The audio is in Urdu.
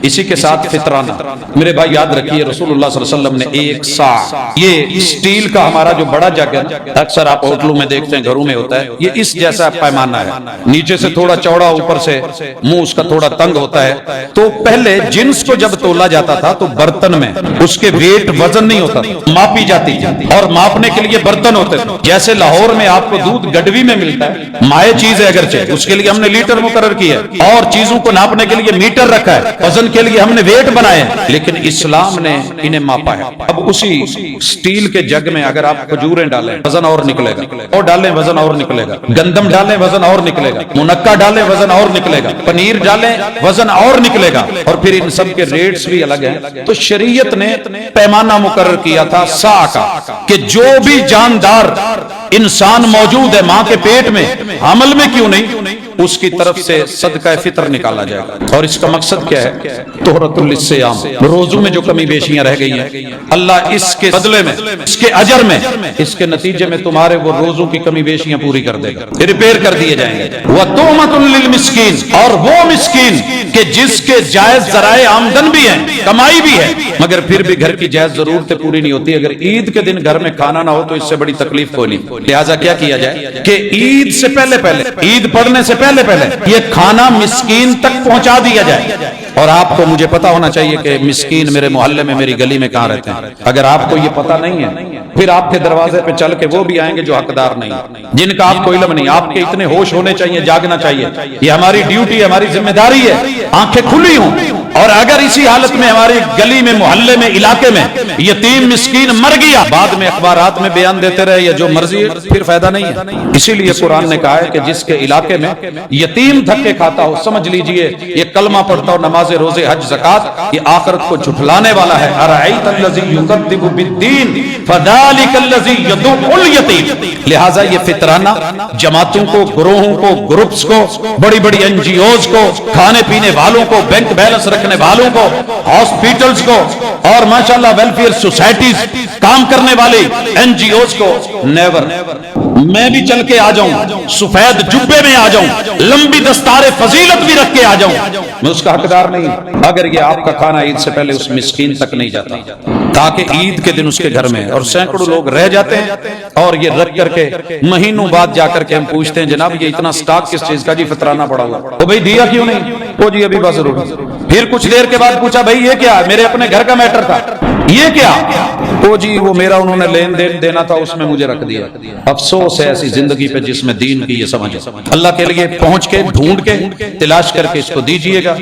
اسی کے ساتھ فطرانہ۔ میرے بھائی یاد رکھیے رسول اللہ صلی اللہ علیہ وسلم نے ایک سا، یہ اسٹیل کا ہمارا جو بڑا جگ ہے نا، اکثر آپ ہوٹلوں میں دیکھتے ہیں، گھروں میں ہوتا ہے، یہ اس جیسا پیمانہ ہے، نیچے سے تھوڑا چوڑا، اوپر سے منہ اس کا تھوڑا تنگ ہوتا ہے۔ تو پہلے جنس کو جب تولا جاتا تھا تو برتن میں اس کے ویٹ وزن نہیں ہوتا تھا، ماپی جاتی تھی، اور ماپنے کے لیے برتن ہوتے تھے۔ جیسے لاہور میں آپ کو دودھ گڈوی میں ملتا ہے، مائع چیز ہے اگرچہ، اس کے لیے ہم نے لیٹر مقرر کیا ہے، اور چیزوں کو ناپنے کے لیے میٹر رکھا ہے، وزن کے لیے ہم نے ویٹ بنائے ہیں، لیکن اسلام نے انہیں ماپا ہے۔ اب اسی سٹیل کے جگ میں اگر آپ کھجوریں ڈالیں وزن اور نکلے گا، اور ڈالیں وزن اور نکلے گا، گندم ڈالیں وزن اور نکلے گا، منقع ڈالیں وزن اور نکلے گا، پنیر ڈالیں وزن اور نکلے گا، اور پھر ان سب کے ریٹس بھی الگ ہیں۔ تو شریعت نے پیمانہ مقرر کیا تھا سا کا، کہ جو بھی جاندار انسان موجود ہے ماں کے پیٹ میں، حمل میں کیوں نہیں، اس کی طرف سے صدقہ فطر نکالا جائے گا۔ اور اس کا مقصد کیا ہے؟ طہرۃ للصیام، روزوں میں جو کمی بیشیاں رہ گئی ہیں، اللہ اس کے بدلے میں، اس کے اجر میں، اس کے نتیجے میں تمہارے وہ روزوں کی کمی بیشیاں پوری کر دے گا، ریپیئر کر دیے جائیں گے۔ وَتُومَةٌ لِّلْمِسْكِينِ، اور وہ مسکین کہ جس کے جائز ذرائع آمدن بھی ہیں، کمائی بھی ہے، مگر پھر بھی گھر کی جائز ضرورتیں پوری نہیں ہوتی۔ اگر عید کے دن گھر میں کھانا نہ ہو تو اس سے بڑی تکلیف کوئی نہیں، لہٰذا کیا کیا جائے کہ عید سے پہلے عید پڑھنے سے پہلے یہ کھانا مسکین تک پہنچا دیا جائے۔ اور آپ کو مجھے پتا ہونا چاہیے کہ مسکین میرے محلے میں، میری گلی میں کہاں رہتے ہیں۔ اگر آپ کو یہ پتا نہیں ہے، پھر آپ کے دروازے پہ چل کے وہ بھی آئیں گے جو حقدار نہیں، جن کا آپ کو علم نہیں۔ آپ کے اتنے ہوش ہونے چاہیے، جاگنا چاہیے، یہ ہماری ڈیوٹی ہے، ہماری ذمہ داری ہے، آنکھیں کھلی ہوں۔ اور اگر اسی حالت میں ہماری گلی میں، محلے میں، علاقے میں یتیم مسکین مر گیا، بعد میں اخبارات میں بیان دیتے رہے یا جو مرضی، پھر فائدہ نہیں ہے۔ اسی لیے قرآن نے کہا ہے کہ جس کے علاقے میں یتیم دھکے کھاتا ہو، سمجھ لیجئے یہ کلمہ پڑھتا ہو، نماز روزے حج زکات، یہ آخرت کو جھٹلانے والا ہے۔ ارأیت الذی یکذب بالدین فذلک الذی یدع الیتیم۔ لہٰذا یہ فطرانہ جماعتوں کو، گروہوں کو، گروپس کو، بڑی بڑی این جی اوز کو، کھانے پینے والوں کو، بینک بیلنس رکھنے والوں کو، ہاسپٹلز کو، اور ماشاءاللہ ویلفیئر سوسائٹیز، کام کرنے والے این جی اوز کو، نیور، میں بھی چل کے آ جاؤں، سفید جبے میں آ جاؤں، لمبی دستار فضیلت بھی رکھ کے آ جاؤں، میں اس کا حقدار نہیں اگر یہ آپ کا کھانا عید سے پہلے اس مسکین تک نہیں جاتا، تاکہ عید کے دن اس کے گھر میں، اور سینکڑوں لوگ رہ جاتے ہیں، اور یہ رکھ کر کے مہینوں بعد جا کر کے ہم پوچھتے ہیں جناب یہ اتنا سٹاک کس چیز کا؟ جی فطرانہ پڑا ہوا۔ تو بھئی دیا کیوں نہیں؟ وہ جی ابھی بس ضرور۔ پھر کچھ دیر کے بعد پوچھا بھئی یہ کیا؟ میرے اپنے گھر کا میٹر تھا، یہ کیا؟ وہ جی وہ میرا انہوں نے لین دین دینا تھا، اس میں مجھے رکھ دیا۔ افسوس ہے ایسی زندگی پہ جس میں دین کی یہ سمجھ ہے۔ اللہ کے لیے پہنچ کے، ڈھونڈ کے، تلاش کر کے اس کو دیجئے گا۔